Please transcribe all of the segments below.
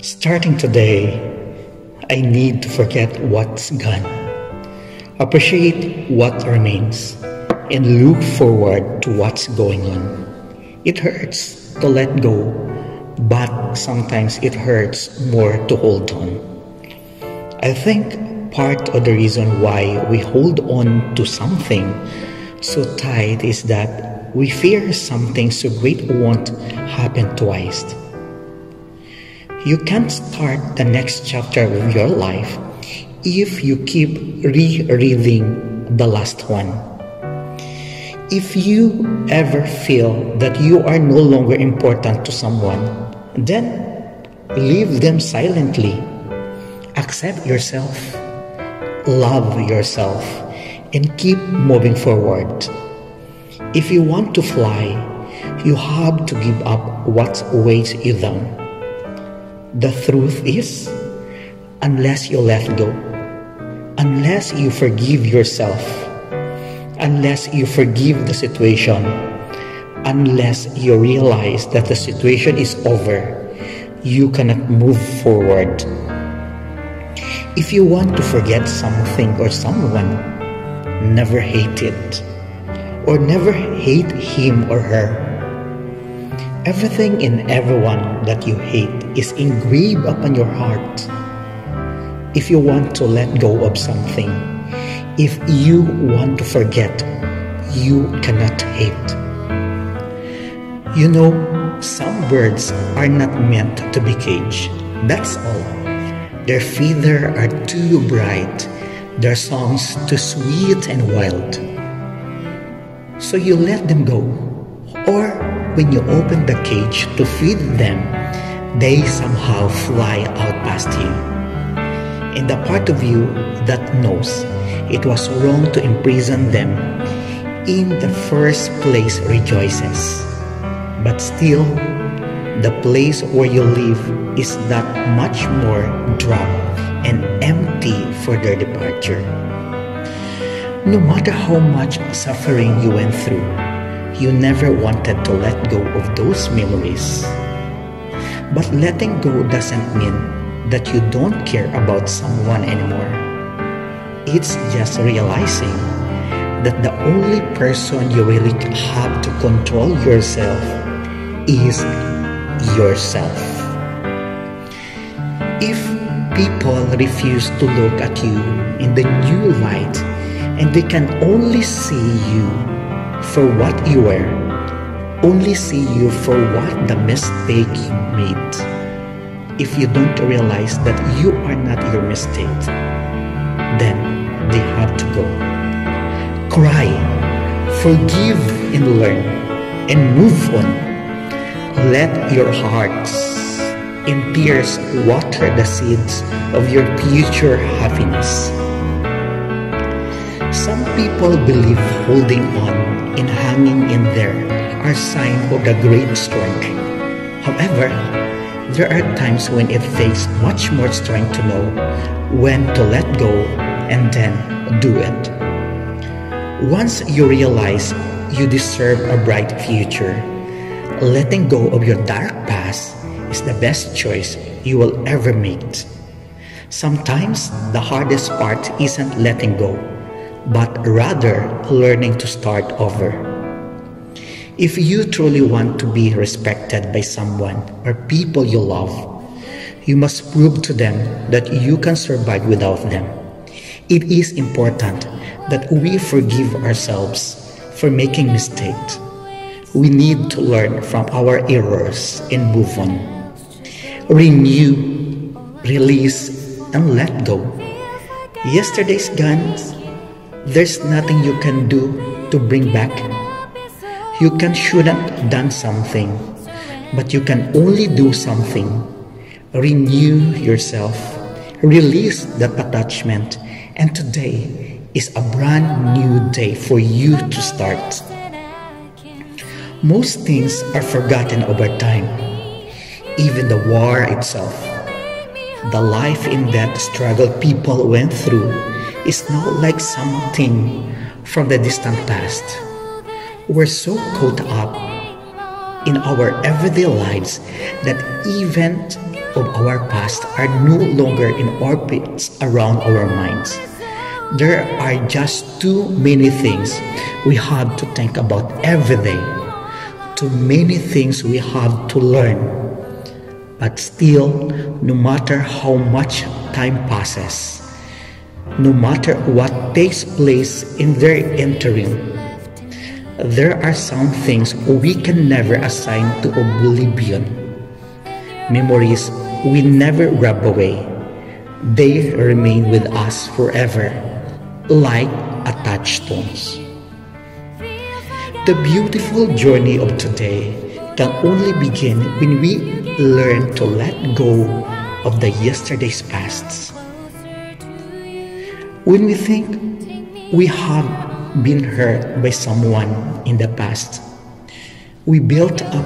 Starting today, I need to forget what's gone, appreciate what remains, and look forward to what's going on. It hurts to let go, but sometimes it hurts more to hold on. I think part of the reason why we hold on to something so tight is that we fear something so great won't happen twice. You can't start the next chapter of your life if you keep rereading the last one. If you ever feel that you are no longer important to someone, then leave them silently. Accept yourself, love yourself, and keep moving forward. If you want to fly, you have to give up what weighs you down. The truth is, unless you let go, unless you forgive yourself, unless you forgive the situation, unless you realize that the situation is over, you cannot move forward. If you want to forget something or someone, never hate it, or never hate him or her. Everything and everyone that you hate is engraved upon your heart. If you want to let go of something, if you want to forget, you cannot hate. You know, some birds are not meant to be caged. That's all. Their feathers are too bright, their songs too sweet and wild. So you let them go. Or when you open the cage to feed them, they somehow fly out past you. And the part of you that knows it was wrong to imprison them in the first place rejoices. But still, the place where you live is that much more drab and empty for their departure. No matter how much suffering you went through, you never wanted to let go of those memories. But letting go doesn't mean that you don't care about someone anymore. It's just realizing that the only person you really have to control yourself is yourself. If people refuse to look at you in the new light and they can only see you for what you were, only see you for what the mistake you made. If you don't realize that you are not your mistake, then they have to go. Cry, forgive and learn, and move on. Let your hearts and tears water the seeds of your future happiness. Some people believe holding on and hanging in there are signs of the great strength. However, there are times when it takes much more strength to know when to let go and then do it. Once you realize you deserve a bright future, letting go of your dark past is the best choice you will ever make. Sometimes the hardest part isn't letting go, but rather learning to start over. If you truly want to be respected by someone or people you love, you must prove to them that you can survive without them. It is important that we forgive ourselves for making mistakes. We need to learn from our errors and move on. Renew, release, and let go. Yesterday's gone. There's nothing you can do to bring back. You shouldn't done something, but you can only do something. Renew yourself, release that attachment, and today is a brand new day for you to start. Most things are forgotten over time, even the war itself. The life and death struggle people went through is not like something from the distant past. We're so caught up in our everyday lives that even of our past are no longer in orbits around our minds. There are just too many things we have to think about every day, too many things we have to learn. But still, no matter how much time passes, no matter what takes place in their interim, there are some things we can never assign to oblivion. Memories we never rub away. They remain with us forever, like attached stones. The beautiful journey of today can only begin when we learn to let go of the yesterday's pasts. When we think we have been hurt by someone in the past, we built up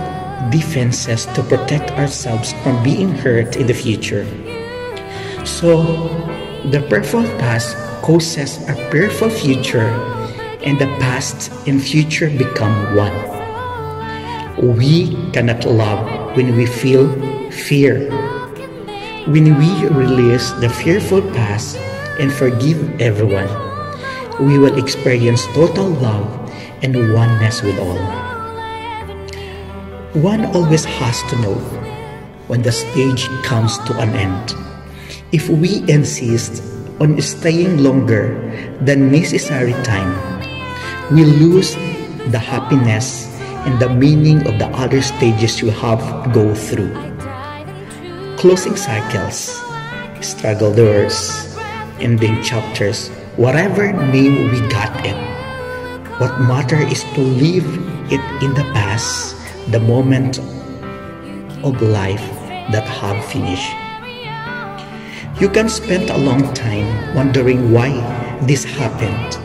defenses to protect ourselves from being hurt in the future. So, the perfect past causes a fearful future, and the past and future become one. We cannot love when we feel fear. When we release the fearful past and forgive everyone, we will experience total love and oneness with all. One always has to know when the stage comes to an end. If we insist on staying longer than necessary time, we lose the happiness and the meaning of the other stages you have to go through. Closing cycles, struggle doors, ending chapters, whatever name we got it. What matters is to leave it in the past, the moment of life that have finished. You can spend a long time wondering why this happened.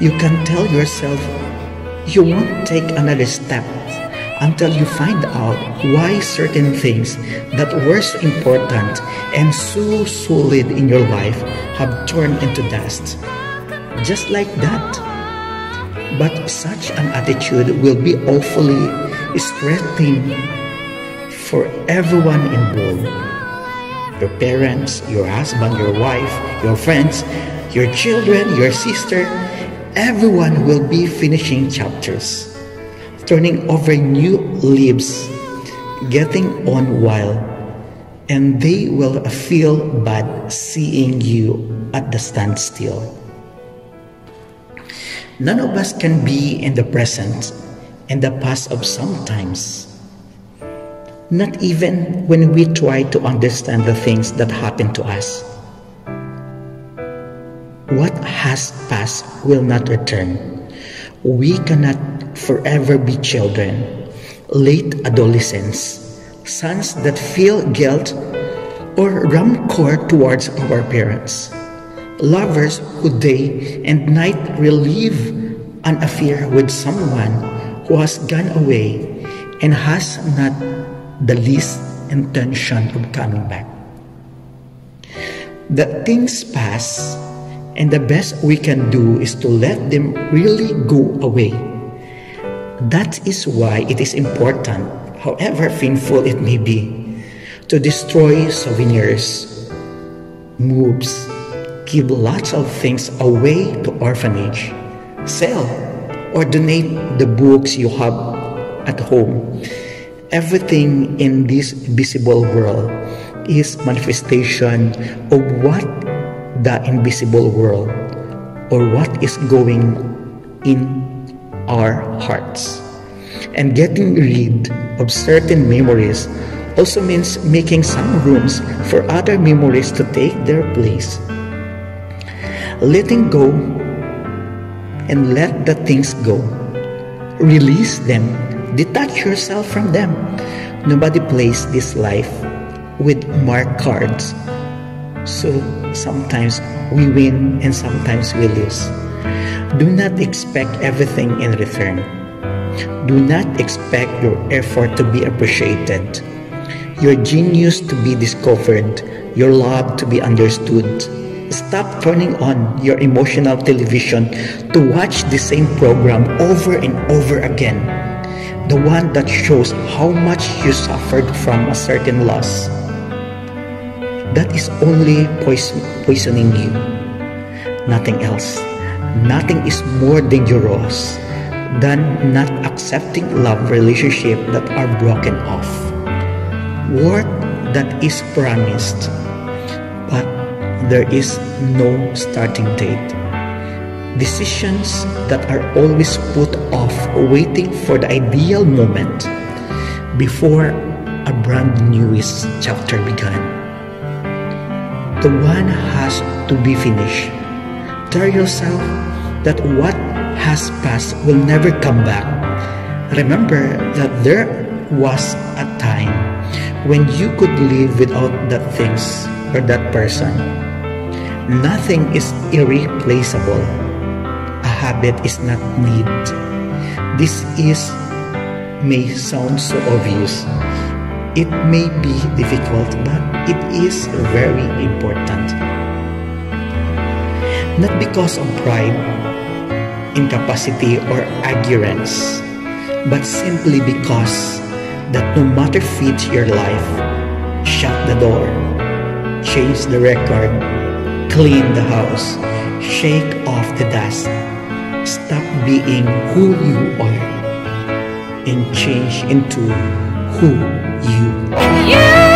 You can tell yourself you won't take another step until you find out why certain things that were so important and so solid in your life have turned into dust. Just like that. But such an attitude will be awfully stressing for everyone involved. Your parents, your husband, your wife, your friends, your children, your sister, everyone will be finishing chapters, turning over new leaves, getting on wild, and they will feel bad seeing you at the standstill. None of us can be in the present and the past of sometimes. Not even when we try to understand the things that happen to us. What has passed will not return. We cannot forever be children, late adolescents, sons that feel guilt or rancor towards our parents, lovers who day and night relive an affair with someone who has gone away and has not the least intention of coming back. The things pass, and the best we can do is to let them really go away. That is why it is important, however painful it may be, to destroy souvenirs, moves, give lots of things away to orphanage, sell, or donate the books you have at home. Everything in this visible world is manifestation of what the invisible world or what is going in our hearts. And getting rid of certain memories also means making some rooms for other memories to take their place. Letting go and let the things go. Release them. Detach yourself from them. Nobody plays this life with marked cards. So sometimes we win and sometimes we lose. Do not expect everything in return. Do not expect your effort to be appreciated, your genius to be discovered, your love to be understood. Stop turning on your emotional television to watch the same program over and over again. The one that shows how much you suffered from a certain loss. that is only poisoning you. Nothing else. Nothing is more dangerous than not accepting love relationships that are broken off. Work that is promised, but there is no starting date. Decisions that are always put off, waiting for the ideal moment before a brand new chapter began. The one has to be finished. Tell yourself that what has passed will never come back. Remember that there was a time when you could live without that things or that person. Nothing is irreplaceable. A habit is not need. This may sound so obvious. It may be difficult, but it is very important. Not because of pride, incapacity, or arrogance, but simply because that no matter fit your life, shut the door, change the record, clean the house, shake off the dust, stop being who you are, and change into who you are.